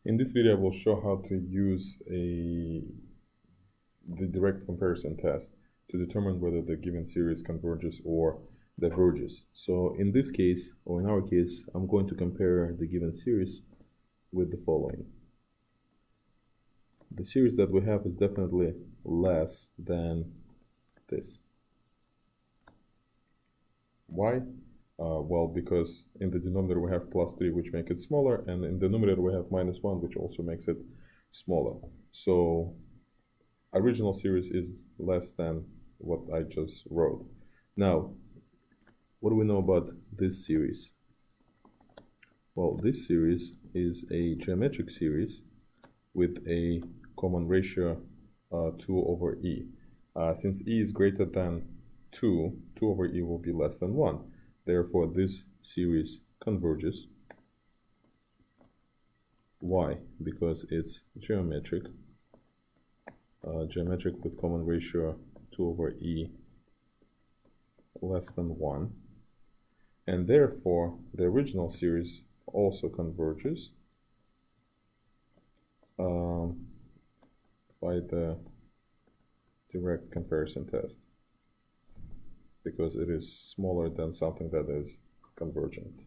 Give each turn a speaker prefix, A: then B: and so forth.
A: In this video, I will show how to use the direct comparison test to determine whether the given series converges or diverges. So in this case, or in our case, I'm going to compare the given series with the following. The series that we have is definitely less than this. Why? Well, because in the denominator we have +3, which makes it smaller, and in the numerator we have -1, which also makes it smaller. So original series is less than what I just wrote. Now, what do we know about this series? Well, this series is a geometric series with a common ratio 2/e. Since e is greater than 2, 2/e will be less than 1. Therefore, this series converges. Why? Because it's geometric. Geometric with common ratio 2/e less than 1. And therefore, the original series also converges by the direct comparison test, because it is smaller than something that is convergent.